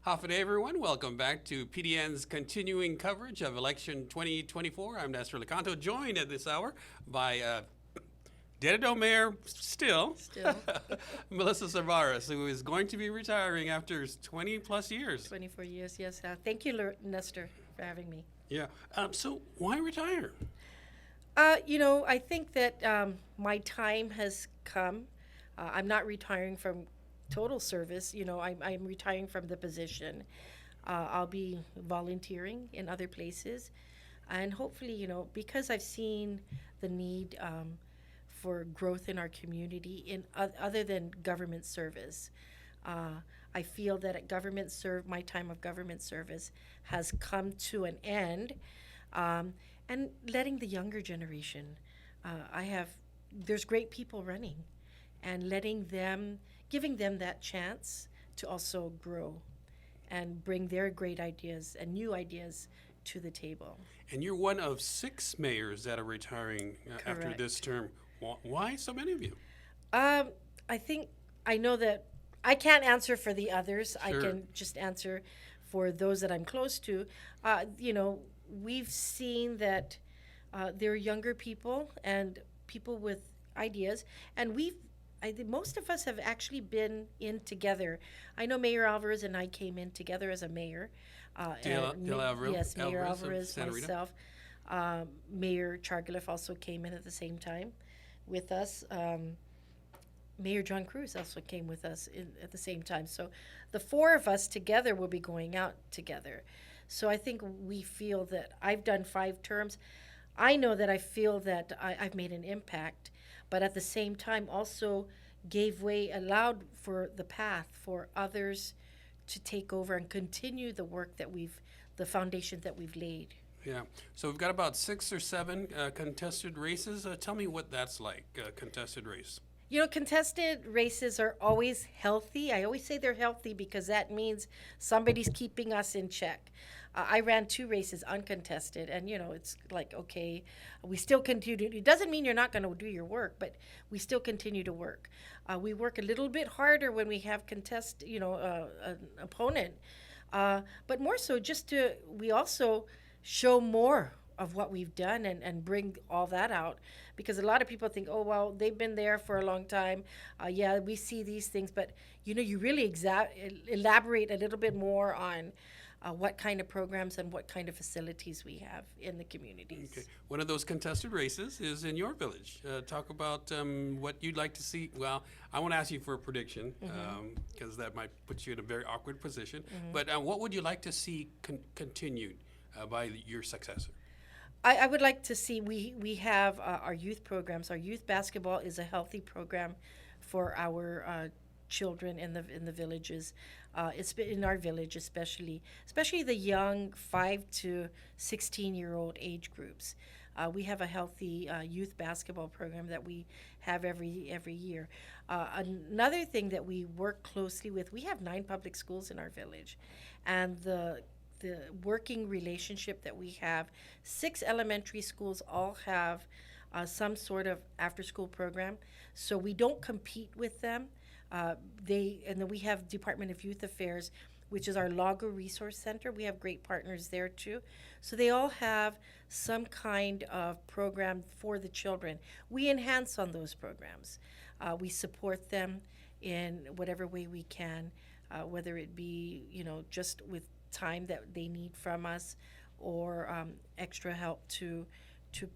Hafa day, everyone. Welcome back to PDN's continuing coverage of election 2024. I'm Nestor Licanto, joined at this hour by Dededo Mayor still, Still. Melissa Savares, who is going to be retiring after 20 plus years. 24 years, yes. Thank you, Nestor, for having me. Yeah. So why retire? I think that my time has come. I'm not retiring from total service. I'm retiring from the position. I'll be volunteering in other places. And hopefully, because I've seen the need for growth in our community in other than government service, I feel that my time of government service has come to an end. And letting the younger generation, there's great people running, and giving them that chance to also grow and bring their great ideas and new ideas to the table. And you're one of 6 mayors that are retiring after Correct. this term. Why so many of you? I know that I can't answer for the others. Sure. I can just answer for those that I'm close to. We've seen that there are younger people and people with ideas, and most of us have actually been in together. I know Mayor Alvarez and I came in together as a mayor. Dale Alvarez. Yes, Mayor Alvarez of Alvarez, Santa Rita. myself. Mayor Chargaleff also came in at the same time with us. Mayor John Cruz also came with us at the same time. So the 4 of us together will be going out together. So I think we feel that I've done 5 terms. I know that I feel that I've made an impact, but at the same time also allowed for the path for others to take over and continue the work the foundation that we've laid. Yeah. So we've got about 6 or 7 contested races. Tell me what that's like, contested race. Contested races are always healthy. I always say they're healthy because that means somebody's keeping us in check. I ran 2 races uncontested, and it's like, okay, we still continue. It doesn't mean you're not going to do your work, but we still continue to work. We work a little bit harder when we have an opponent, but more so we also show more of what we've done and bring all that out, because a lot of people think, oh, well, they've been there for a long time. Yeah, we see these things, but you really elaborate a little bit more on what kind of programs and what kind of facilities we have in the communities. Okay. One of those contested races is in your village. Talk about what you'd like to see. Well, I won't ask you for a prediction because that might put you in a very awkward position. But what would you like to see continued by your successor? I would like to see we have our youth programs. Our youth basketball is a healthy program for our children in the villages. It's been in our village, especially the young 5 to 16-year-old age groups. We have a healthy youth basketball program that we have every year. Another thing that we work closely with, we have 9 public schools in our village, and the working relationship that we have, 6 elementary schools all have some sort of after-school program, so we don't compete with them. And then we have Department of Youth Affairs, which is our Lago Resource Center. We have great partners there too. So they all have some kind of program for the children. We enhance on those programs. We support them in whatever way we can, whether it be just with time that they need from us, or extra help to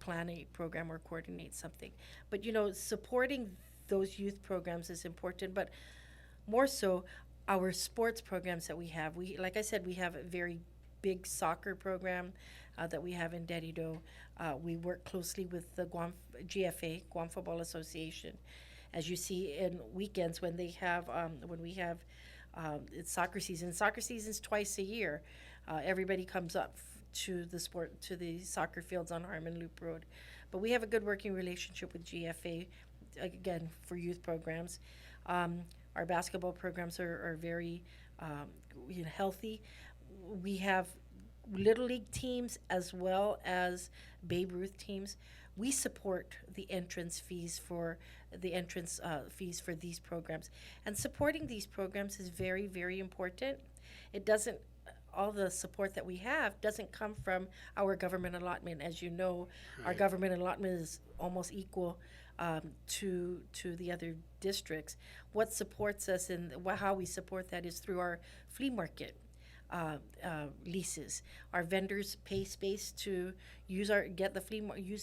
plan a program or coordinate something. But supporting those youth programs is important, but more so our sports programs that we have. Like I said, we have a very big soccer program that we have in Dededo. We work closely with the GFA, Guam Football Association. As you see in weekends when we have it's soccer season. Soccer season's twice a year. Everybody comes up to the soccer fields on Harmon Loop Road. But we have a good working relationship with GFA, again, for youth programs. Our basketball programs are very healthy. We have Little League teams as well as Babe Ruth teams. We support the entrance fees for these programs. And supporting these programs is very, very important. it doesn't, all the support that we have doesn't come from our government allotment. As you know, our Right. government allotment is almost equal to the other districts. What supports us and how we support that is through our flea market leases. Our vendors pay space to use use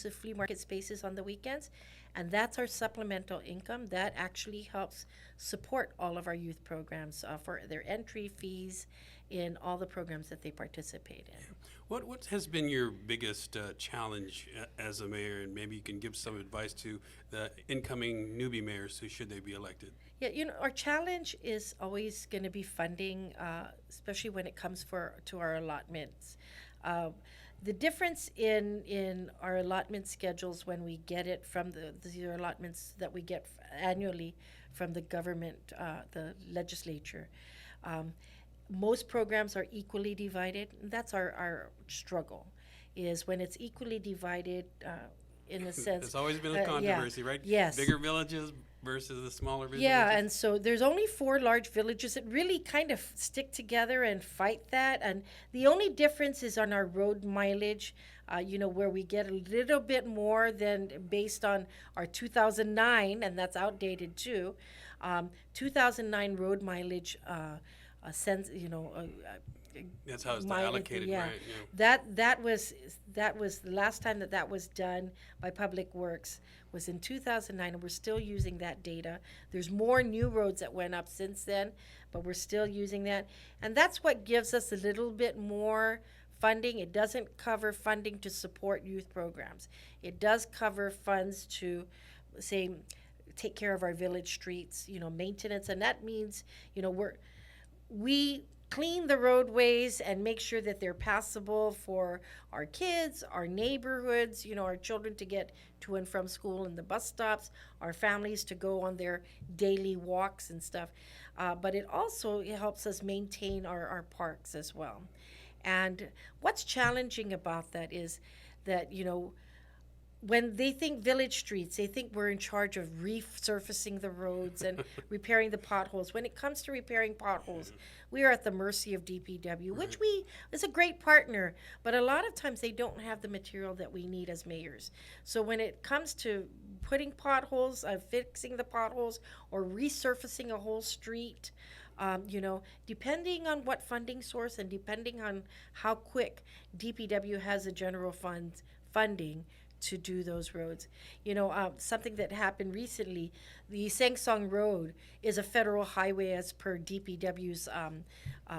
the flea market spaces on the weekends, and that's our supplemental income that actually helps support all of our youth programs for their entry fees in all the programs that they participate in. What has been your biggest challenge as a mayor, and maybe you can give some advice to the incoming newbie mayors who should they be elected? Yeah, our challenge is always going to be funding, especially when it comes to our allotments. The difference in our allotment schedules when we get it from the allotments that we get annually from the government, the legislature. Most programs are equally divided. That's our struggle, is when it's equally divided in a sense. There's always been a Yeah. controversy, right? Yes. Bigger villages versus the smaller villages. Yeah, and so there's only 4 large villages that really kind of stick together and fight that. And the only difference is on our road mileage, where we get a little bit more than based on our 2009, and that's outdated too. 2009 road mileage That's how it's mileage, allocated, yeah. right? Yeah. That was the last time that was done by Public Works was in 2009, and we're still using that data. There's more new roads that went up since then, but we're still using that, and that's what gives us a little bit more funding. It doesn't cover funding to support youth programs. It does cover funds to, say, take care of our village streets, maintenance, and that means, we clean the roadways and make sure that they're passable for our kids, our neighborhoods, our children to get to and from school and the bus stops, our families to go on their daily walks and stuff. But it also helps us maintain our parks as well. And what's challenging about that is that, when they think village streets, they think we're in charge of resurfacing the roads and repairing the potholes. When it comes to repairing potholes, we are at the mercy of DPW, which is a great partner, but a lot of times they don't have the material that we need as mayors. So when it comes to putting potholes, fixing the potholes, or resurfacing a whole street, depending on what funding source and depending on how quick DPW has a general funding to do those roads. Something that happened recently, the Sangsong Road is a federal highway as per DPW's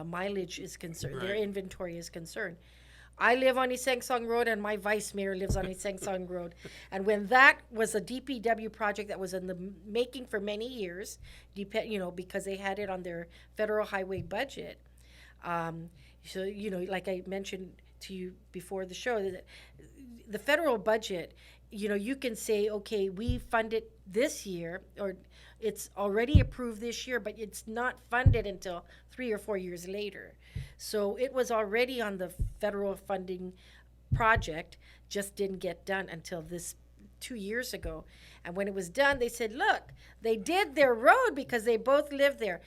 mileage is concerned, their Right. inventory is concerned. I live on Sangsong Road, and my vice mayor lives on Sangsong Road. And when that was a DPW project that was in the making for many years, because they had it on their federal highway budget. Like I mentioned to you before the show, that the federal budget, you can say, okay, we fund it this year, or it's already approved this year, but it's not funded until 3 or 4 years later. So it was already on the federal funding project, just didn't get done until this 2 years ago. And when it was done, they said, look, they did their road because they both lived there.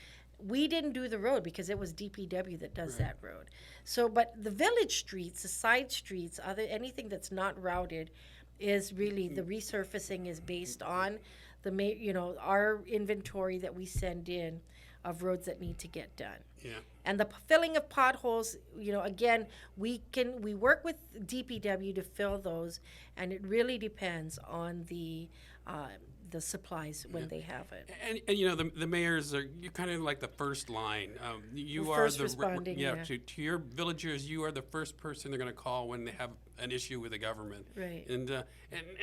We didn't do the road because it was DPW that does that road. So, but the village streets, the side streets, anything that's not routed, is really the resurfacing is based on our inventory that we send in of roads that need to get done. Yeah. And the filling of potholes, again, we work with DPW to fill those, and it really depends on the supplies when they have it. And the mayors you're kind of like the first line. You We're are first the responding, yeah. to your villagers. You are the first person they're going to call when they have an issue with the government. Right. And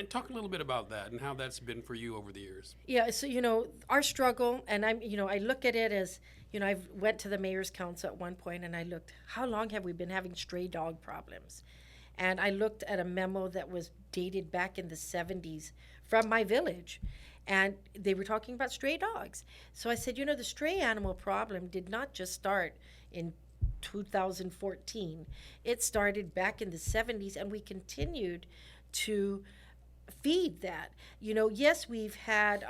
talk a little bit about that and how that's been for you over the years. Yeah, so our struggle, and I look at it as, I went to the mayor's council at one point, and I looked, how long have we been having stray dog problems? And I looked at a memo that was dated back in the 70s from my village, and they were talking about stray dogs. So I said, the stray animal problem did not just start in 2014. It started back in the 70s, and we continued to feed that. Yes, we've had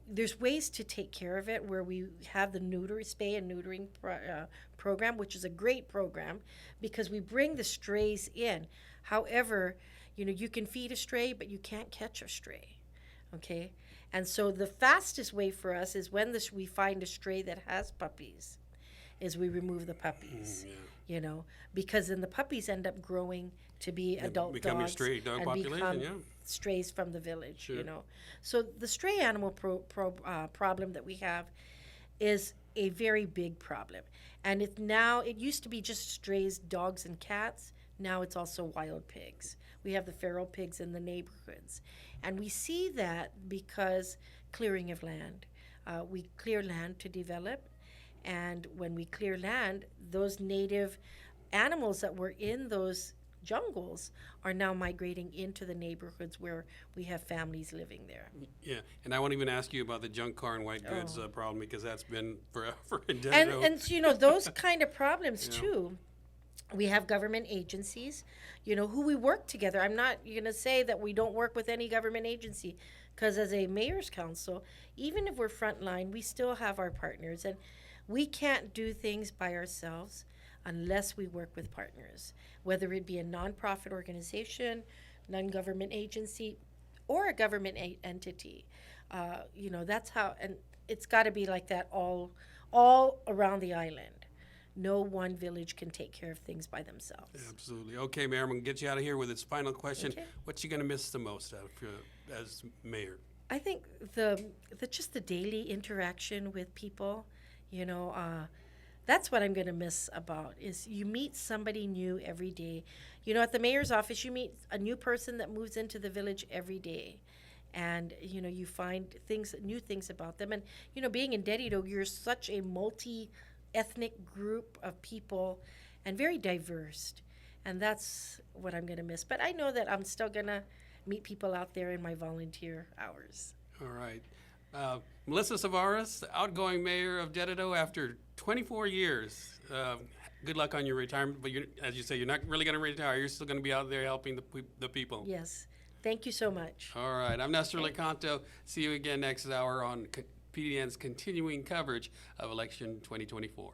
there's ways to take care of it where we have the spay and neutering program, which is a great program because we bring the strays in. However, you can feed a stray, but you can't catch a stray. Okay? And so the fastest way for us is when we find a stray that has puppies, is we remove the puppies. Because then the puppies end up growing to be adult become dogs a stray dog and population, become strays from the village. Sure. So the stray animal problem that we have is a very big problem, and it used to be just strays, dogs and cats. Now it's also wild pigs. We have the feral pigs in the neighborhoods, and we see that because clearing of land. We clear land to develop, and when we clear land, those native animals that were in those jungles are now migrating into the neighborhoods where we have families living there. Yeah, and I won't even ask you about the junk car and white goods problem because that's been forever in And Dededo. those kind of problems too. We have government agencies, who we work together. I'm not going to say that we don't work with any government agency, because as a mayor's council, even if we're frontline, we still have our partners, and we can't do things by ourselves unless we work with partners, whether it be a nonprofit organization, non-government agency, or a government entity. That's how, and it's got to be like that all around the island. No one village can take care of things by themselves. Absolutely. Okay, Mayor, I'm going to get you out of here with its final question. Okay. What you going to miss the most out of as mayor? I think just the daily interaction with people, that's what I'm going to miss about is you meet somebody new every day. At the mayor's office, you meet a new person that moves into the village every day. And, you find new things about them. And, being in Dededo, you're such a multi-ethnic group of people and very diverse. And that's what I'm going to miss. But I know that I'm still going to meet people out there in my volunteer hours. All right. Melissa Savares, the outgoing mayor of Dededo after 24 years. Good luck on your retirement. But as you say, you're not really going to retire. You're still going to be out there helping the people. Yes. Thank you so much. All right. I'm Nestor Licanto. See you again next hour on PDN's continuing coverage of election 2024.